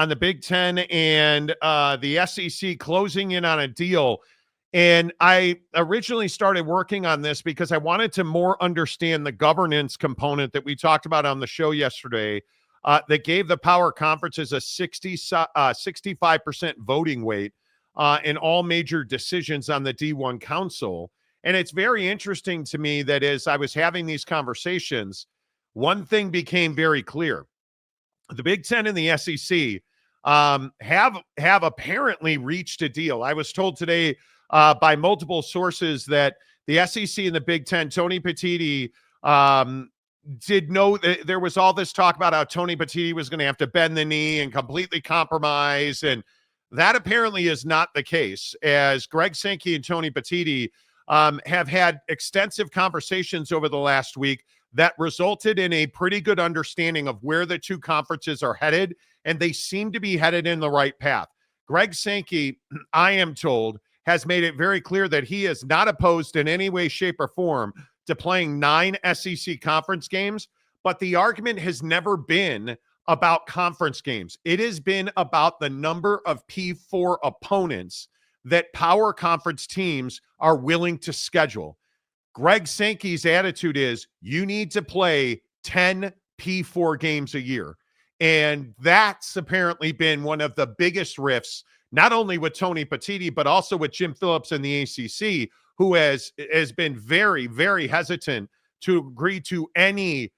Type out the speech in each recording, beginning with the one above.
on the Big Ten and the SEC closing in on a deal. And I originally started working on this because I wanted to more understand the governance component that we talked about on the show yesterday, that gave the power conferences a 65% voting weight in all major decisions on the D1 Council. And it's very interesting to me that as I was having these conversations, one thing became very clear. The Big Ten and the SEC have apparently reached a deal. I was told today by multiple sources that the SEC and the Big Ten, Tony Petitti, did know that there was all this talk about how Tony Petitti was going to have to bend the knee and completely compromise. And that apparently is not the case, as Greg Sankey and Tony Petitti have had extensive conversations over the last week that resulted in a pretty good understanding of where the two conferences are headed, and they seem to be headed in the right path. Greg Sankey, I am told, has made it very clear that he is not opposed in any way, shape, or form to playing 9 SEC conference games, but the argument has never been about conference games. It has been about the number of P4 opponents that power conference teams are willing to schedule. Greg Sankey's attitude is you need to play 10 P4 games a year. And that's apparently been one of the biggest rifts, not only with Tony Petitti, but also with Jim Phillips and the ACC, who has been very, very hesitant to agree to any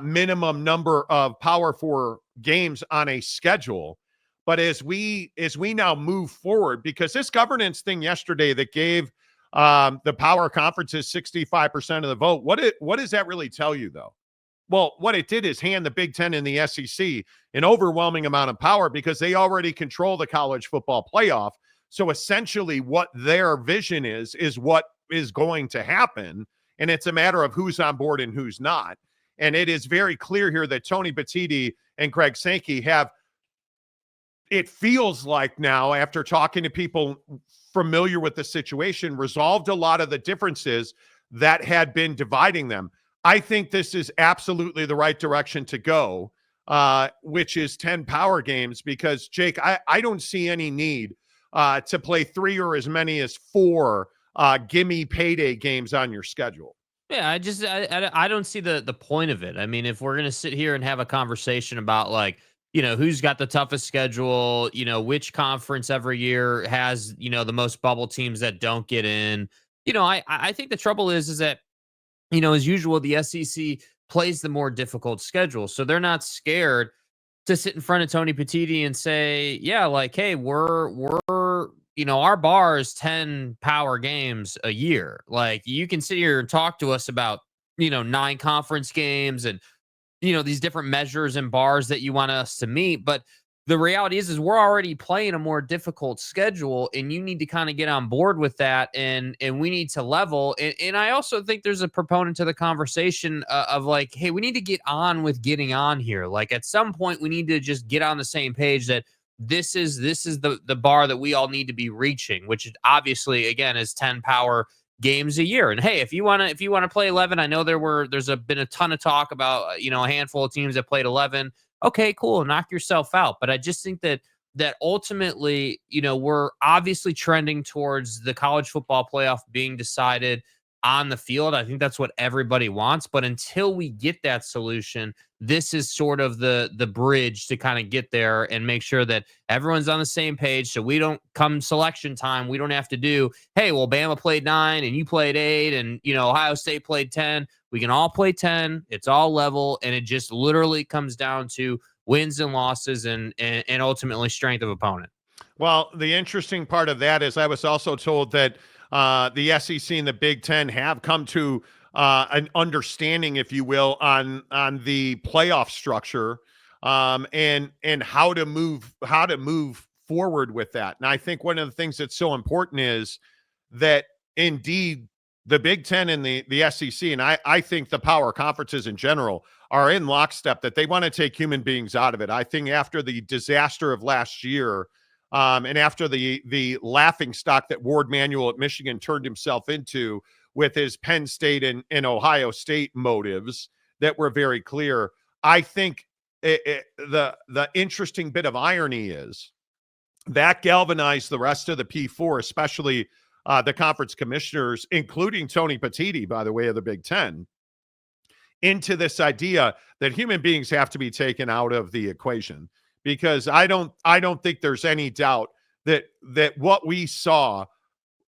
minimum number of Power 4 games on a schedule. But as we now move forward, because this governance thing yesterday that gave the power conferences 65% of the vote, what does that really tell you, though? Well, what it did is hand the Big Ten and the SEC an overwhelming amount of power because they already control the college football playoff. So essentially what their vision is what is going to happen. And it's a matter of who's on board and who's not. And it is very clear here that Tony Petitti and Greg Sankey have, it feels like now, after talking to people familiar with the situation, resolved a lot of the differences that had been dividing them. I think this is absolutely the right direction to go, which is 10 power games, because, Jake, I don't see any need to play 3 or as many as 4 gimme payday games on your schedule. Yeah, I don't see the point of it. I mean, if we're gonna sit here and have a conversation about, like, who's got the toughest schedule, which conference every year has, the most bubble teams that don't get in, I think the trouble is that, as usual, the SEC plays the more difficult schedule, so they're not scared to sit in front of Tony Petitti and say, yeah, like, hey, we're our bar is 10 power games a year. Like, you can sit here and talk to us about, 9 conference games and, these different measures and bars that you want us to meet. But the reality is we're already playing a more difficult schedule, and you need to kind of get on board with that. And we need to level. And I also think there's a proponent to the conversation of like, hey, we need to get on with getting on here. Like, at some point we need to just get on the same page that this is the bar that we all need to be reaching, which obviously, again, is 10 power games a year. And hey, if you want to play 11, I know there's been a ton of talk about, a handful of teams that played 11. Okay, cool. Knock yourself out. But I just think that ultimately, we're obviously trending towards the college football playoff being decided on the field. I think that's what everybody wants. But until we get that solution, this is sort of the bridge to kind of get there and make sure that everyone's on the same page. So we don't, come selection time, we don't have to do, hey, well, Bama played 9 and you played 8 and, Ohio State played 10. We can all play 10. It's all level. And it just literally comes down to wins and losses and ultimately strength of opponent. Well, the interesting part of that is I was also told that the SEC and the Big Ten have come to an understanding, if you will, on the playoff structure and how to move forward with that. And I think one of the things that's so important is that indeed the Big Ten and the SEC, and I think the power conferences in general, are in lockstep that they want to take human beings out of it. I think after the disaster of last year, and after the laughing stock that Ward Manuel at Michigan turned himself into with his Penn State and Ohio State motives that were very clear, I think the interesting bit of irony is that galvanized the rest of the P4, especially the conference commissioners, including Tony Petitti, by the way, of the Big Ten, into this idea that human beings have to be taken out of the equation. Because I don't think there's any doubt that what we saw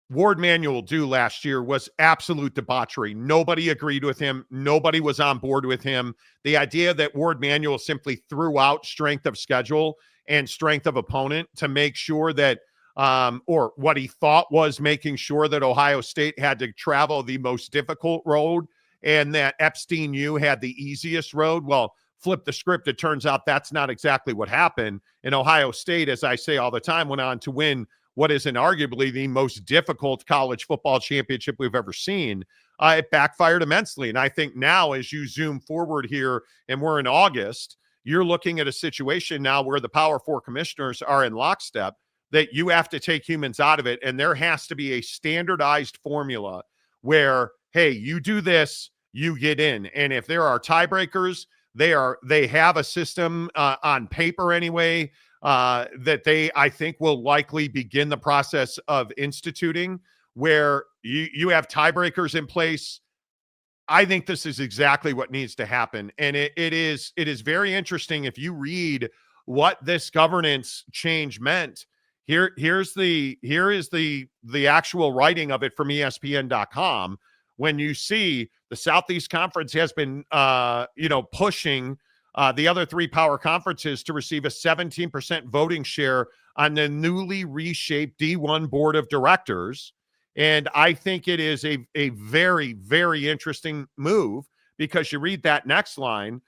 Ward Manuel do last year was absolute debauchery. Nobody agreed with him. Nobody was on board with him. The idea that Ward Manuel simply threw out strength of schedule and strength of opponent to make sure that, or what he thought was making sure that Ohio State had to travel the most difficult road and that Epstein U had the easiest road. Well, flip the script. It turns out that's not exactly what happened. And Ohio State, as I say all the time, went on to win what is inarguably the most difficult college football championship we've ever seen. It backfired immensely. And I think now, as you zoom forward here and we're in August, you're looking at a situation now where the Power Four commissioners are in lockstep, that you have to take humans out of it. And there has to be a standardized formula where, hey, you do this, you get in. And if there are tiebreakers, they have a system on paper anyway, that they, I think, will likely begin the process of instituting, where you have tiebreakers in place. I think this is exactly what needs to happen. And it is very interesting. If you read what this governance change meant, here is the actual writing of it from ESPN.com. When you see the Southeast Conference has been, pushing the other three power conferences to receive a 17% voting share on the newly reshaped D1 board of directors. And I think it is a very, very interesting move, because you read that next line.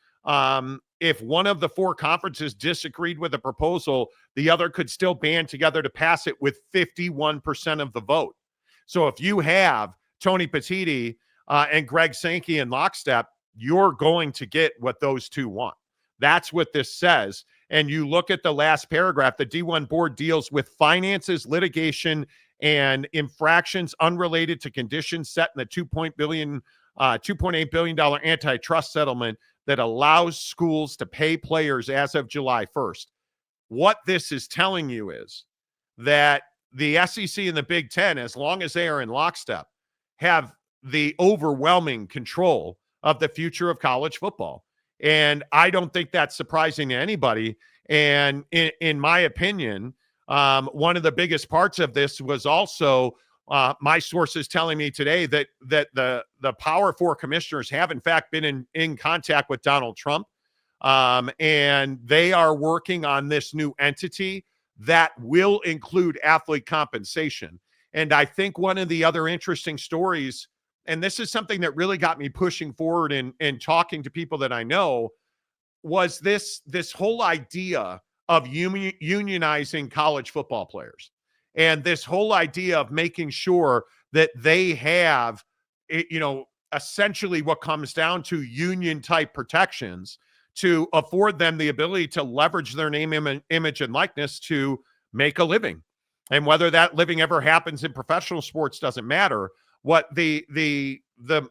If one of the four conferences disagreed with the proposal, the other could still band together to pass it with 51% of the vote. So if you have Tony Petitti and Greg Sankey in lockstep, you're going to get what those two want. That's what this says. And you look at the last paragraph, the D1 board deals with finances, litigation, and infractions unrelated to conditions set in the $2.8 billion antitrust settlement that allows schools to pay players as of July 1st. What this is telling you is that the SEC and the Big Ten, as long as they are in lockstep, have the overwhelming control of the future of college football. And I don't think that's surprising to anybody. And in my opinion, one of the biggest parts of this was also my sources telling me today that the Power Four commissioners have in fact been in contact with Donald Trump, and they are working on this new entity that will include athlete compensation. And I think one of the other interesting stories, and this is something that really got me pushing forward and talking to people that I know, was this whole idea of unionizing college football players, and this whole idea of making sure that they have, essentially what comes down to union type protections to afford them the ability to leverage their name, image, and likeness to make a living. And whether that living ever happens in professional sports doesn't matter. What the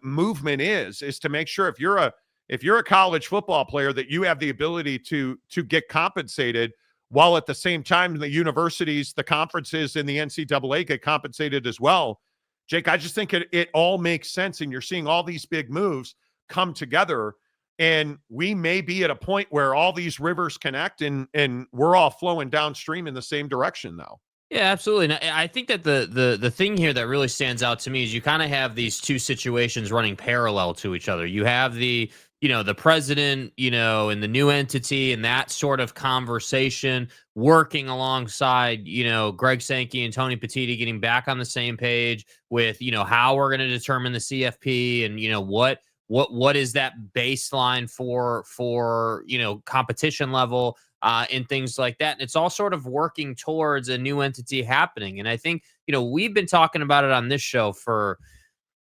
movement is to make sure if you're a college football player, that you have the ability to get compensated, while at the same time the universities, the conferences, and the NCAA get compensated as well. Jake, I just think it all makes sense, and you're seeing all these big moves come together, and we may be at a point where all these rivers connect and we're all flowing downstream in the same direction now. Yeah, absolutely. And I think that the thing here that really stands out to me is you kind of have these two situations running parallel to each other. You have the president, and the new entity, and that sort of conversation working alongside, Greg Sankey and Tony Petitti getting back on the same page with, how we're going to determine the CFP and, what is that baseline for competition level, and things like that. And it's all sort of working towards a new entity happening. And I think, we've been talking about it on this show for,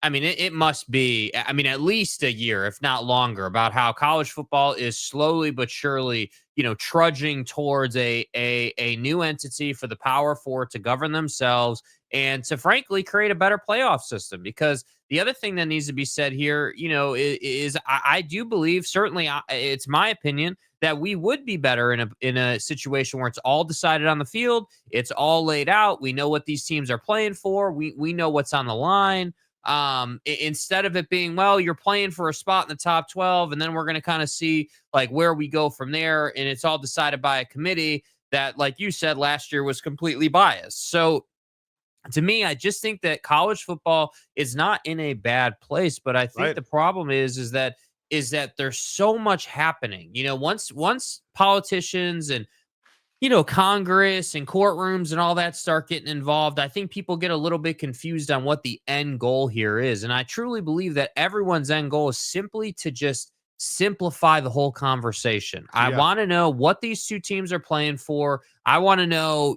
it must be, at least a year, if not longer, about how college football is slowly but surely, trudging towards a new entity for the Power Four to govern themselves and to frankly create a better playoff system. Because the other thing that needs to be said here, is I do believe, certainly it's my opinion, that we would be better in a situation where it's all decided on the field, it's all laid out. We know what these teams are playing for. We know what's on the line. Instead of it being, well, you're playing for a spot in the top 12, and then we're going to kind of see like where we go from there, and it's all decided by a committee that, like you said, last year was completely biased. So to me, I just think that college football is not in a bad place, but I think Right. the problem is that there's so much happening. Once politicians and Congress and courtrooms and all that start getting involved, I think people get a little bit confused on what the end goal here is. And I truly believe that everyone's end goal is simply to just simplify the whole conversation. I Yeah. want to know what these two teams are playing for. I want to know,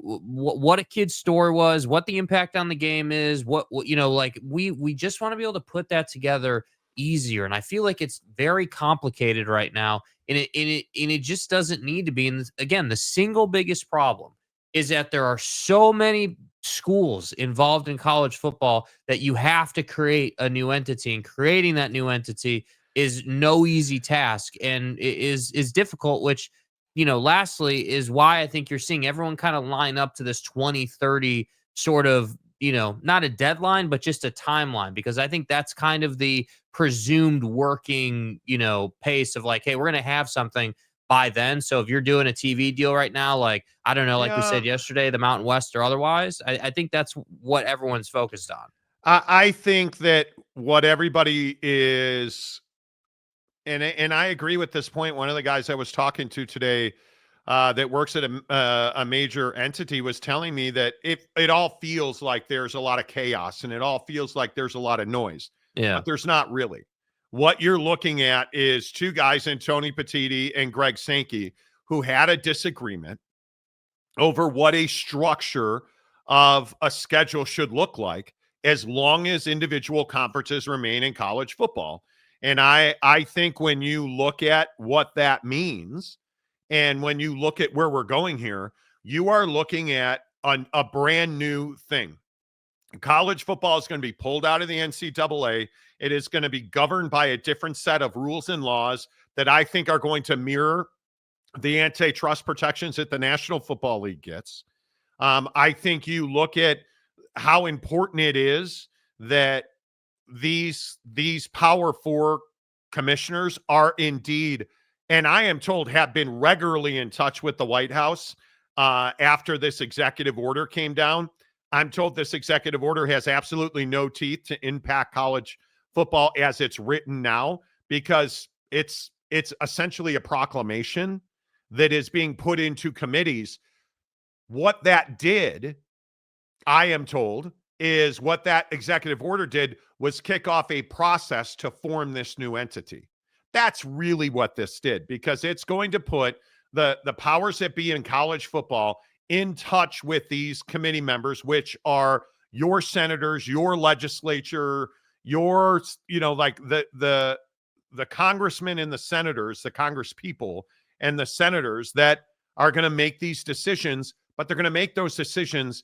what a kid's story was, what the impact on the game is, like we just want to be able to put that together easier. And I feel like it's very complicated right now, and it just doesn't need to be. And again, the single biggest problem is that there are so many schools involved in college football that you have to create a new entity, and creating that new entity is no easy task, and is difficult, which lastly is why I think you're seeing everyone kind of line up to this 2030 sort of, not a deadline, but just a timeline, because I think that's kind of the presumed working, pace of like, hey, we're going to have something by then. So if you're doing a TV deal right now, like, I don't know, like we Yeah. said yesterday, the Mountain West or otherwise, I think that's what everyone's focused on. I think that what everybody is, and I agree with this point. One of the guys I was talking to today that works at a major entity was telling me that it all feels like there's a lot of chaos, and it all feels like there's a lot of noise, Yeah. but there's not really. What you're looking at is two guys in Tony Petitti and Greg Sankey who had a disagreement over what a structure of a schedule should look like as long as individual conferences remain in college football. And I think when you look at what that means, and when you look at where we're going here, you are looking at a brand new thing. College football is going to be pulled out of the NCAA. It is going to be governed by a different set of rules and laws that I think are going to mirror the antitrust protections that the National Football League gets. I think you look at how important it is that these Power Four commissioners are indeed, and I am told have been regularly in touch with the White House after this executive order came down. I'm told this executive order has absolutely no teeth to impact college football as it's written now, because it's essentially a proclamation that is being put into committees. What that did, I am told, is what that executive order did was kick off a process to form this new entity. That's really what this did, because it's going to put the powers that be in college football in touch with these committee members, which are your senators, your legislature, your, like the congressmen and the senators, the congress people and the senators that are going to make these decisions, but they're going to make those decisions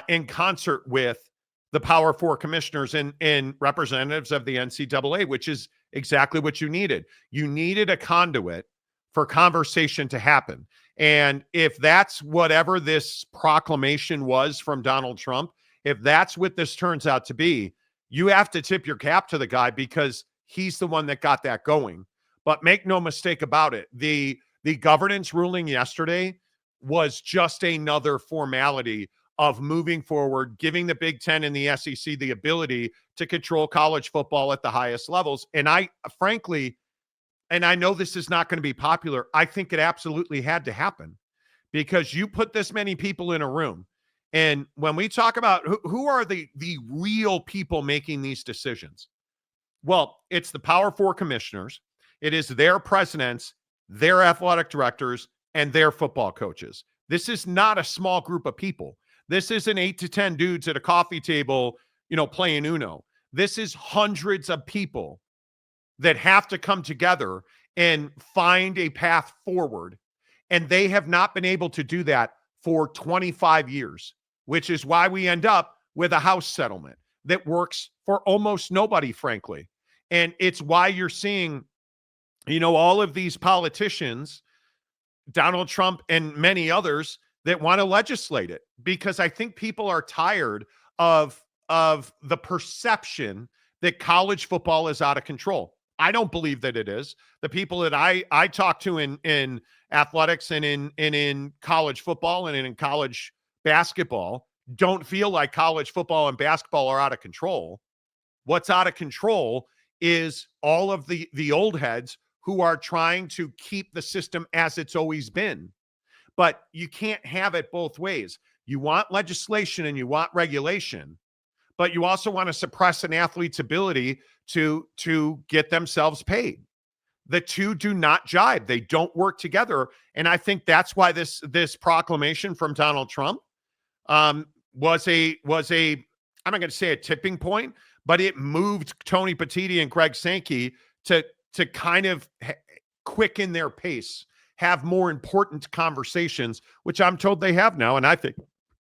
in concert with the Power Four commissioners and representatives of the NCAA, which is exactly what you needed. You needed a conduit for conversation to happen. And if that's whatever this proclamation was from Donald Trump, if that's what this turns out to be, you have to tip your cap to the guy, because he's the one that got that going. But make no mistake about it, the governance ruling yesterday was just another formality of moving forward, giving the Big Ten and the SEC the ability to control college football at the highest levels. And I, frankly, and I know this is not going to be popular, I think it absolutely had to happen, because you put this many people in a room. And when we talk about who are the real people making these decisions, well, it's the Power Four commissioners. It is their presidents, their athletic directors, and their football coaches. This is not a small group of people. This isn't 8 to 10 dudes at a coffee table, playing Uno. This is hundreds of people that have to come together and find a path forward. And they have not been able to do that for 25 years, which is why we end up with a House settlement that works for almost nobody, frankly. And it's why you're seeing all of these politicians, Donald Trump and many others, that want to legislate it, because I think people are tired of the perception that college football is out of control. I don't believe that it is. The people that I talk to in athletics and in college football and in college basketball don't feel like college football and basketball are out of control. What's out of control is all of the old heads who are trying to keep the system as it's always been. But you can't have it both ways. You want legislation and you want regulation, but you also want to suppress an athlete's ability to get themselves paid. The two do not jibe. They don't work together. And I think that's why this proclamation from Donald Trump was a I'm not going to say a tipping point, but it moved Tony Petitti and Greg Sankey to kind of quicken their pace, have more important conversations, which I'm told they have now. And I think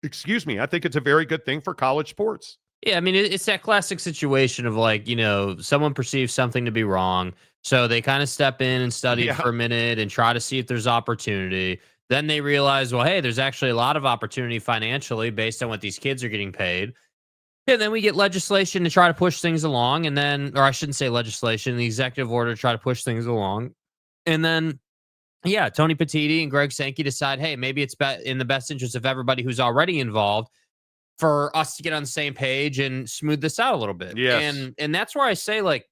it's a very good thing for college sports. Yeah, I mean, it's that classic situation of like, someone perceives something to be wrong. So they kind of step in and study it for a minute and try to see if there's opportunity. Then they realize, well, hey, there's actually a lot of opportunity financially based on what these kids are getting paid. And then we get legislation to try to push things along. And then, or I shouldn't say legislation, the executive order to try to push things along. And then, yeah, Tony Petitti and Greg Sankey decide, hey, maybe it's in the best interest of everybody who's already involved for us to get on the same page and smooth this out a little bit. Yes. And that's where I say, like,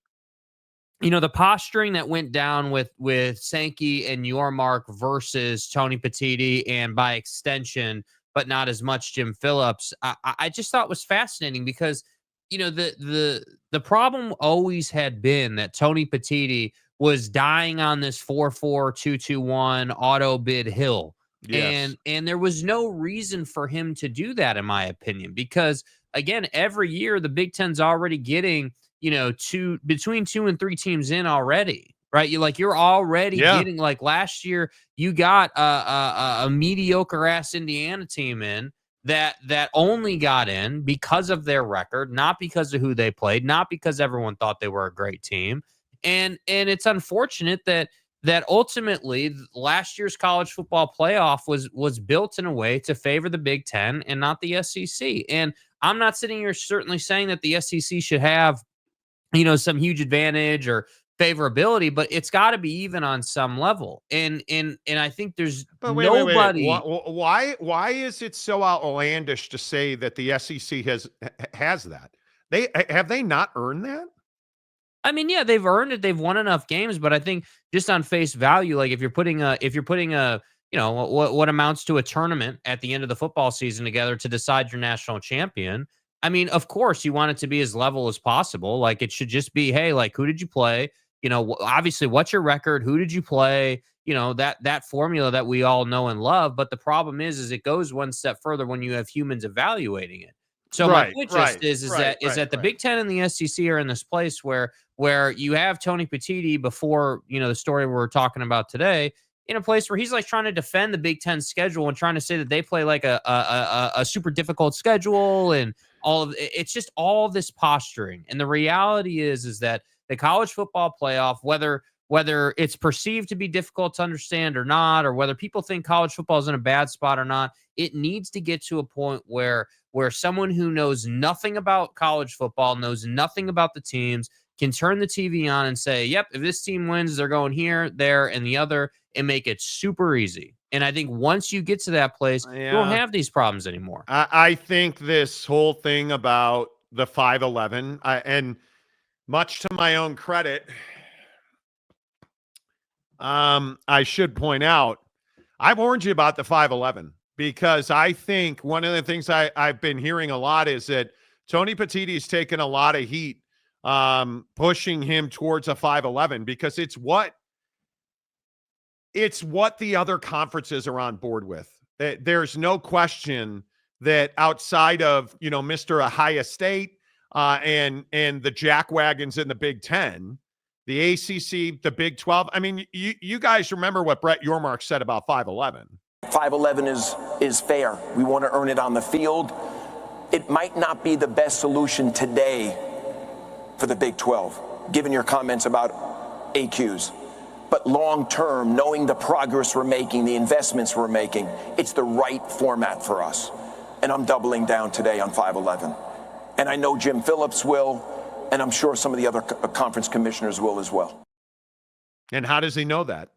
the posturing that went down with Sankey and Yormark versus Tony Petitti, and by extension, but not as much, Jim Phillips, I just thought was fascinating because, the problem always had been that Tony Petitti was dying on this 4-4-2-2-1 auto bid hill. Yes. And there was no reason for him to do that, in my opinion, because again, every year the Big Ten's already getting, between 2 and 3 teams in already, right? You're already getting, like last year, you got a mediocre ass Indiana team in that only got in because of their record, not because of who they played, not because everyone thought they were a great team. And it's unfortunate that ultimately last year's college football playoff was built in a way to favor the Big Ten and not the SEC. And I'm not sitting here certainly saying that the SEC should have, some huge advantage or favorability, but it's got to be even on some level. And I think there's nobody. Why is it so outlandish to say that the SEC has that? Have they not earned that? I mean, yeah, they've earned it. They've won enough games, but I think just on face value, like if you're putting a what amounts to a tournament at the end of the football season together to decide your national champion, I mean, of course you want it to be as level as possible. Like it should just be, hey, like who did you play? Obviously, what's your record? Who did you play? That formula that we all know and love. But the problem is it goes one step further when you have humans evaluating it. So my point is that the Big Ten and the SEC are in this place where you have Tony Petitti before, the story we're talking about today, in a place where he's like trying to defend the Big Ten schedule and trying to say that they play like a super difficult schedule and all of it's just all this posturing. And the reality is that the college football playoff, whether it's perceived to be difficult to understand or not, or whether people think college football is in a bad spot or not, it needs to get to a point where someone who knows nothing about college football, knows nothing about the teams, can turn the TV on and say, yep, if this team wins, they're going here, there, and the other, and make it super easy. And I think once you get to that place, you don't have these problems anymore. I think this whole thing about the 5-11, and much to my own credit, I should point out, I've warned you about the 5-11 because I think one of the things I've been hearing a lot is that Tony Petitti's taken a lot of heat pushing him towards a 5-11 because it's what the other conferences are on board with. There's no question that outside of, Mr. Ohio State and the jackwagons in the Big Ten, the ACC, the Big 12. I mean, you guys remember what Brett Yormark said about 5-11. 5-11 is fair. We want to earn it on the field. It might not be the best solution today for the Big 12, given your comments about AQs. But long term, knowing the progress we're making, the investments we're making, it's the right format for us. And I'm doubling down today on 511. And I know Jim Phillips will, and I'm sure some of the other conference commissioners will as well. And how does he know that?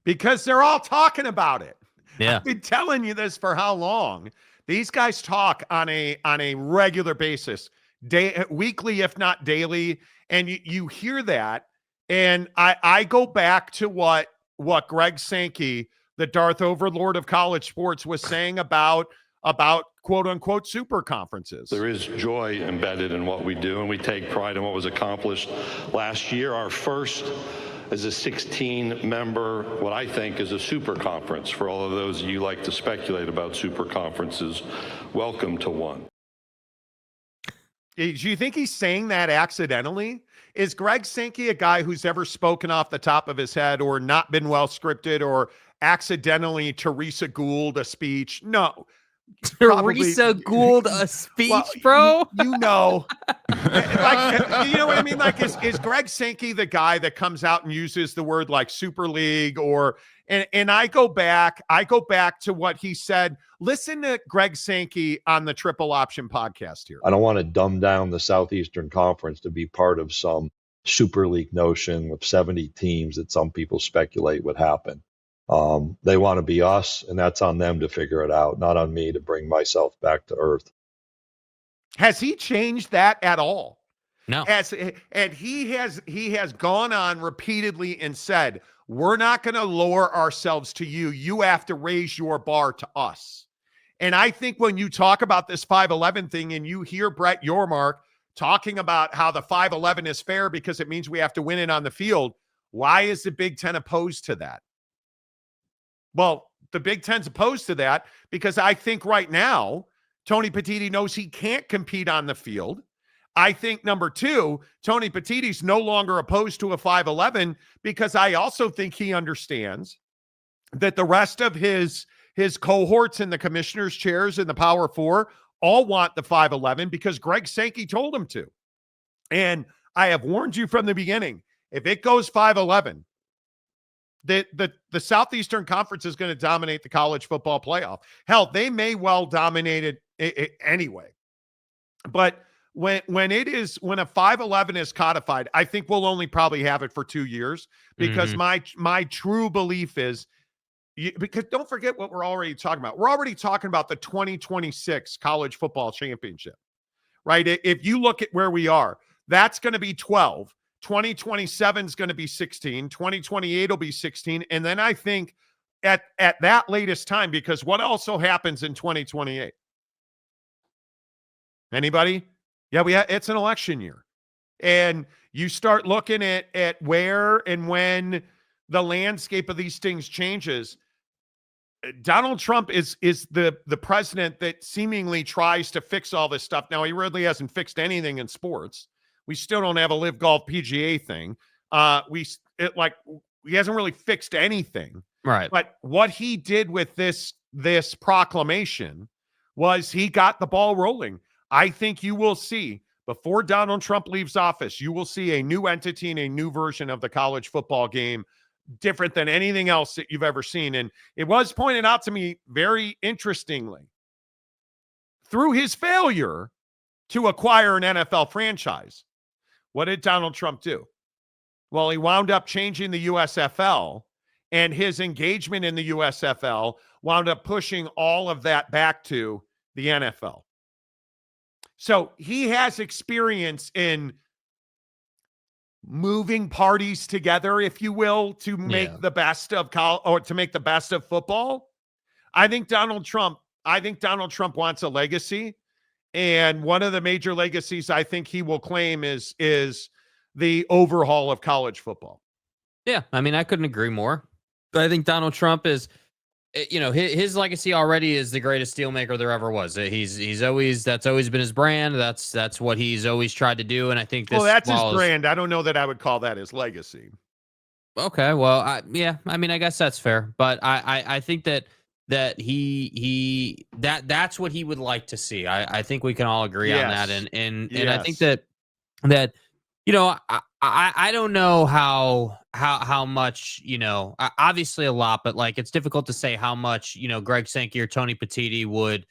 Because they're all talking about it. Yeah. I've been telling you this for how long. These guys talk on a regular basis, weekly, if not daily. And you hear that. And I go back to what Greg Sankey, the Darth Overlord of college sports, was saying about quote unquote super conferences. There is joy embedded in what we do, and we take pride in what was accomplished last year. Our first is a 16-member, what I think is a super conference. For all of those of you who like to speculate about super conferences, welcome to one. Do you think he's saying that accidentally? Is Greg Sankey a guy who's ever spoken off the top of his head or not been well scripted or accidentally Teresa Gould a speech? No. Teresa Gould a speech, well, bro? You know. Like, you know what I mean? Like, is Greg Sankey the guy that comes out and uses the word like Super League or and I go back to what he said. Listen to Greg Sankey on the Triple Option podcast here. I don't want to dumb down the Southeastern Conference to be part of some Super League notion of 70 teams that some people speculate would happen. They want to be us, and that's on them to figure it out, not on me to bring myself back to earth. Has he changed that at all? No. And he has gone on repeatedly and said, we're not going to lower ourselves to you. You have to raise your bar to us. And I think when you talk about this 511 thing and you hear Brett Yormark talking about how the 511 is fair because it means we have to win it on the field, why is the Big Ten opposed to that? Well, the Big Ten's opposed to that because I think right now, Tony Petitti knows he can't compete on the field. I think number two, Tony Petitti's no longer opposed to a 511 because I also think he understands that the rest of his cohorts in the commissioner's chairs in the Power Four all want the 511 because Greg Sankey told them to. And I have warned you from the beginning, if it goes 511, the Southeastern Conference is going to dominate the college football playoff. Hell, they may well dominate it anyway. But when a 511 is codified, I think we'll only probably have it for 2 years because my true belief is, because don't forget what we're already talking about. We're already talking about the 2026 college football championship, right? If you look at where we are, that's going to be 12. 2027 is going to be 16. 2028 will be 16. And then I think at that latest time, because what also happens in 2028? Anybody? Yeah, it's an election year. And you start looking at where and when the landscape of these things changes. Donald Trump is the president that seemingly tries to fix all this stuff. Now, he really hasn't fixed anything in sports. We still don't have a Live Golf PGA thing. He hasn't really fixed anything. Right. But what he did with this proclamation was he got the ball rolling. I think you will see, before Donald Trump leaves office, you will see a new entity and a new version of the college football game, different than anything else that you've ever seen. And it was pointed out to me very interestingly, through his failure to acquire an NFL franchise, what did Donald Trump do? Well, he wound up changing the USFL, and his engagement in the USFL wound up pushing all of that back to the NFL. So he has experience in moving parties together, if you will, to make the best of to make the best of football. I think Donald Trump wants a legacy. And one of the major legacies I think he will claim is the overhaul of college football. Yeah, I mean, I couldn't agree more. I think Donald Trump is, his legacy already is the greatest steelmaker there ever was. That's always been his brand. That's what he's always tried to do. And I think that's his brand. I don't know that I would call that his legacy. Okay, well, I guess that's fair. But I think that that's what he would like to see. I think we can all agree on that. And I think that I don't know how much, obviously a lot, but like it's difficult to say how much, Greg Sankey or Tony Petitti would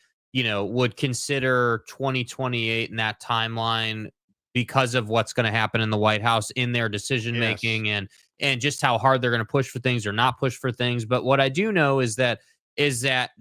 consider 2028 in that timeline because of what's going to happen in the White House in their decision Yes. making and just how hard they're going to push for things or not push for things. But what I do know is that I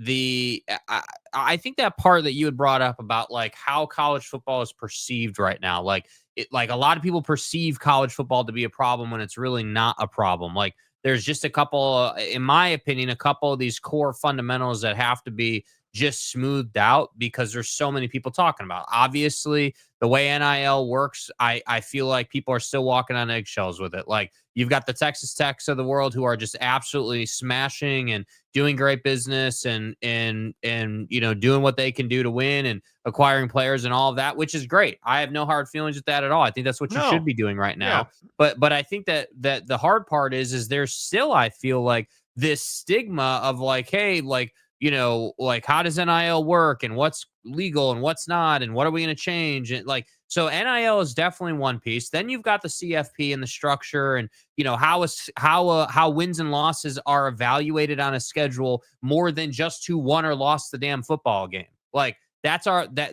think that part that you had brought up about like how college football is perceived right now, like a lot of people perceive college football to be a problem when it's really not a problem. Like there's just a couple, in my opinion, a couple of these core fundamentals that have to be just smoothed out because there's so many people talking about. Obviously, the way NIL works, I feel like people are still walking on eggshells with it. Like you've got the Texas Techs of the world who are just absolutely smashing and doing great business and doing what they can do to win and acquiring players and all of that, which is great. I have no hard feelings with that at all. I think that's what you should No. be doing right Yeah. now. But I think that the hard part is there's still, I feel like, this stigma of like, hey, like, like how does NIL work and what's legal and what's not and what are we going to change? And like, so NIL is definitely one piece. Then you've got the CFP and the structure and how wins and losses are evaluated on a schedule more than just who won or lost the damn football game. Like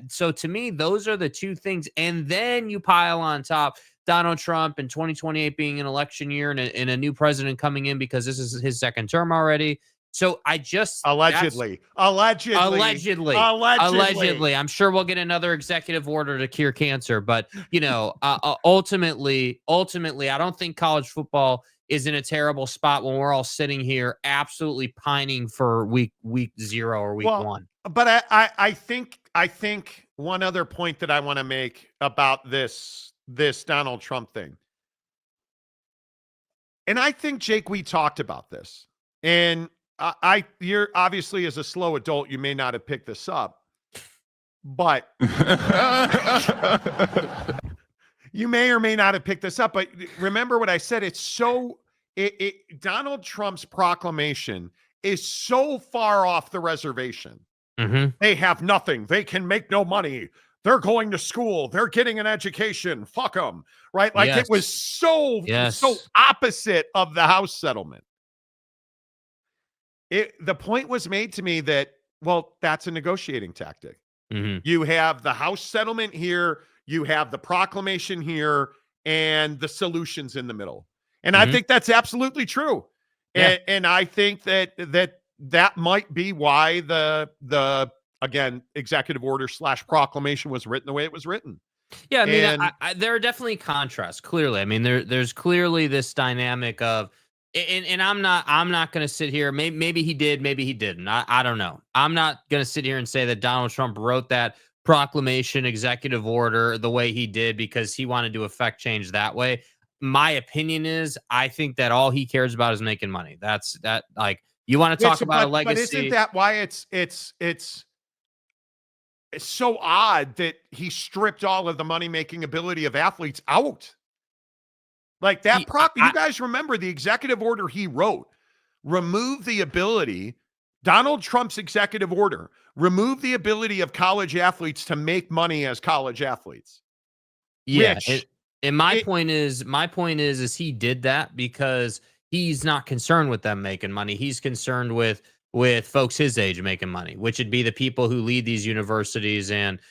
so to me, those are the two things. And then you pile on top Donald Trump and 2028 being an election year and a new president coming in because this is his second term already. So Allegedly. I'm sure we'll get another executive order to cure cancer, but ultimately, I don't think college football is in a terrible spot when we're all sitting here absolutely pining for week 0 or week 1. But I think one other point that I want to make about this Donald Trump thing. And I think, Jake, we talked about this. And you're obviously, as a slow adult, you may not have picked this up, but you may or may not have picked this up. But remember what I said. Donald Trump's proclamation is so far off the reservation. Mm-hmm. They have nothing. They can make no money. They're going to school. They're getting an education. Fuck them. Right. Like It was so opposite of the House settlement. The point was made to me that, well, that's a negotiating tactic. Mm-hmm. You have the House settlement here, you have the proclamation here, and the solutions in the middle. And I think that's absolutely true. Yeah. And I think that might be why the again, executive order / proclamation was written the way it was written. Yeah, I mean, there are definitely contrasts. Clearly, I mean, there's clearly this dynamic of. And I'm not going to sit here. Maybe he did, maybe he didn't. I don't know. I'm not going to sit here and say that Donald Trump wrote that proclamation executive order the way he did because he wanted to affect change that way. My opinion is I think that all he cares about is making money. That's like you want to talk about a legacy. But isn't that why it's so odd that he stripped all of the money-making ability of athletes out? Like that you guys remember the executive order he wrote, remove the ability, Donald Trump's executive order, remove the ability of college athletes to make money as college athletes. Yeah. My point is he did that because he's not concerned with them making money. He's concerned with folks his age making money, which would be the people who lead these universities and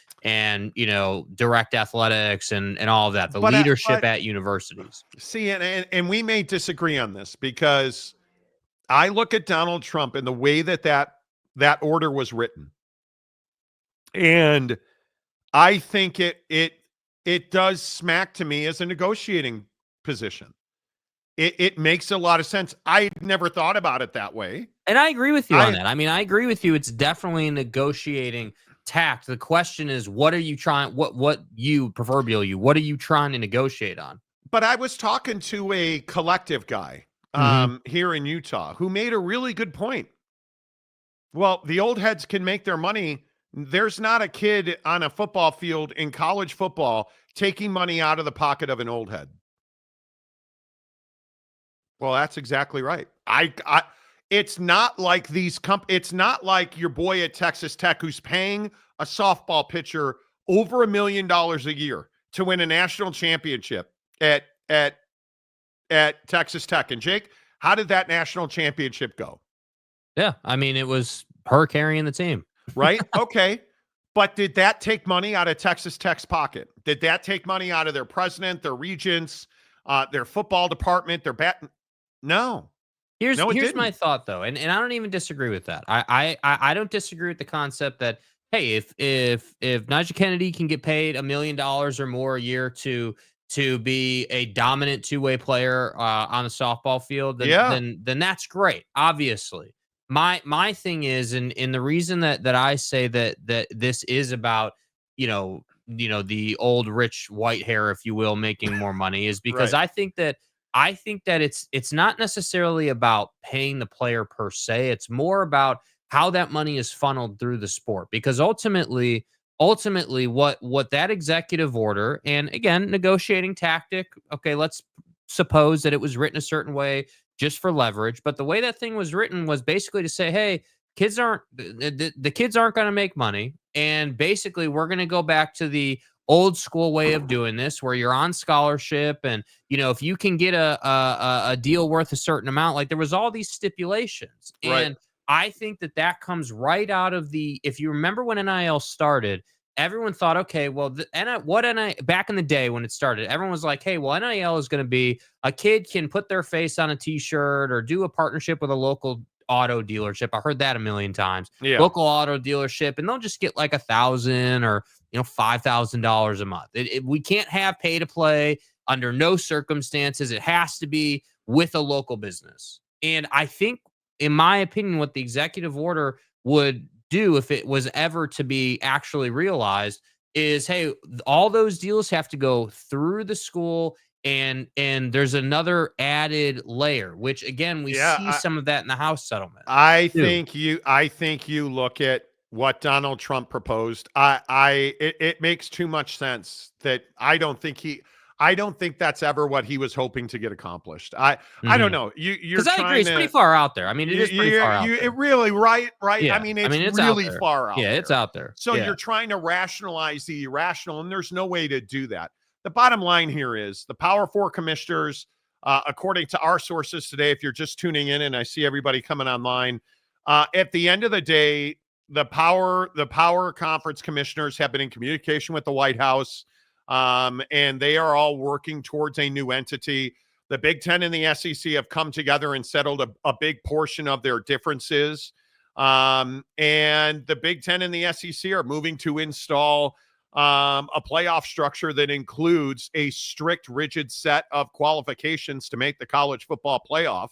direct athletics and all of that, leadership at universities. See, and we may disagree on this because I look at Donald Trump and the way that order was written, and I think it does smack to me as a negotiating position. It makes a lot of sense. I never thought about it that way. And I agree with you on that. I mean, I agree with you. It's definitely a negotiating tact. The question is, what are you trying? What are you trying to negotiate on? But I was talking to a collective guy here in Utah who made a really good point. Well, the old heads can make their money. There's not a kid on a football field in college football taking money out of the pocket of an old head. Well, that's exactly right. It's not like it's not like your boy at Texas Tech who's paying a softball pitcher over $1 million a year to win a national championship at at Texas Tech. And Jake, how did that national championship go? Yeah, I mean, it was her carrying the team. Right? Okay. But did that take money out of Texas Tech's pocket? Did that take money out of their president, their regents, their football department, their bat? No. Here's No, it here's my didn't. thought though, and I don't even disagree with that. I don't disagree with the concept that, hey, if Najee Kennedy can get paid $1 million or more a year to be a dominant two-way player on the softball field, then Yeah. then that's great. Obviously, my thing is, and the reason that I say that this is about the old rich white hair, if you will, making more money is because Right. I think that it's not necessarily about paying the player per se. It's more about how that money is funneled through the sport. Because ultimately, what that executive order, and again, negotiating tactic. Okay, let's suppose that it was written a certain way just for leverage. But the way that thing was written was basically to say, hey, the kids aren't going to make money, and basically we're going to go back to the old school way of doing this, where you're on scholarship, and if you can get a deal worth a certain amount, like there was all these stipulations, Right. and I think that comes right out of if you remember when NIL started, everyone thought, okay, well, back in the day when it started, everyone was like, hey, well, NIL is going to be a kid can put their face on a t-shirt or do a partnership with a local auto dealership. I heard that a million times. Yeah. Local auto dealership, and they'll just get like $1,000 or $5,000 a month. We can't have pay to play under no circumstances. It has to be with a local business. And I think, in my opinion, what the executive order would do if it was ever to be actually realized is, hey, all those deals have to go through the school, and there's another added layer, which again we Yeah, see some of that in the House settlement. I too. think you look at what Donald Trump proposed. It makes too much sense that I don't think that's ever what he was hoping to get accomplished. I don't know. You're Because I agree, trying it's pretty to far out there. I mean, it is pretty far out it there. really right. I Yeah, mean, I it's mean, it's out really there. far out Yeah, there. it's out there. So Yeah. you're trying to rationalize the irrational, and there's no way to do that. The bottom line here is the Power Four commissioners, according to our sources today, if you're just tuning in, and I see everybody coming online, at the end of the day, the power conference commissioners have been in communication with the White House, and they are all working towards a new entity. The Big Ten and the SEC have come together and settled a big portion of their differences. And the Big Ten and the SEC are moving to install a playoff structure that includes a strict, rigid set of qualifications to make the college football playoff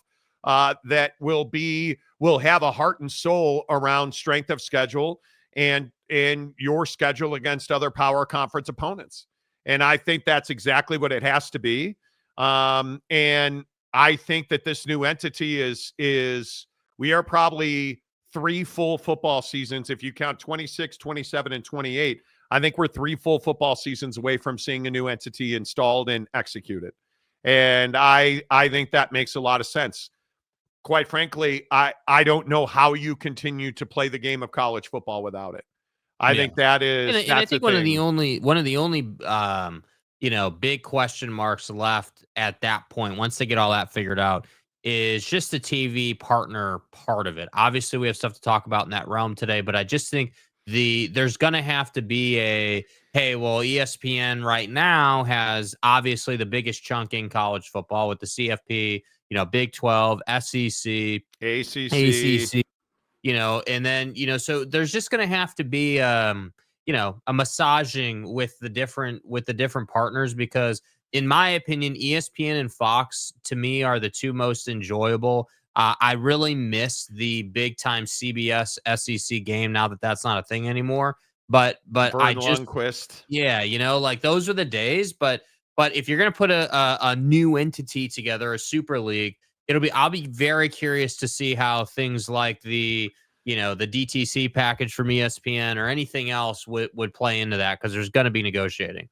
that will have a heart and soul around strength of schedule and your schedule against other power conference opponents. And I think that's exactly what it has to be. And I think that this new entity is we are probably 3 full football seasons. If you count 26, 27, and 28, I think we're 3 full football seasons away from seeing a new entity installed and executed. And I think that makes a lot of sense. Quite frankly, I don't know how you continue to play the game of college football without it. I Yeah. think that is And I that's the think one of the thing. only big question marks left at that point, once they get all that figured out, is just the TV partner part of it. Obviously, we have stuff to talk about in that realm today, but I just think there's gonna have to be hey, well, ESPN right now has obviously the biggest chunk in college football with the CFP, Big 12, SEC, ACC. ACC, and then, so there's just going to have to be, a massaging with the different partners, because in my opinion, ESPN and Fox to me are the two most enjoyable. I really miss the big time CBS SEC game now that that's not a thing anymore. But I Vern just, Lundquist. yeah, like those are the days. But if you're gonna put a new entity together, a super league, I'll be very curious to see how things like the DTC package from ESPN or anything else would play into that, because there's gonna be negotiating.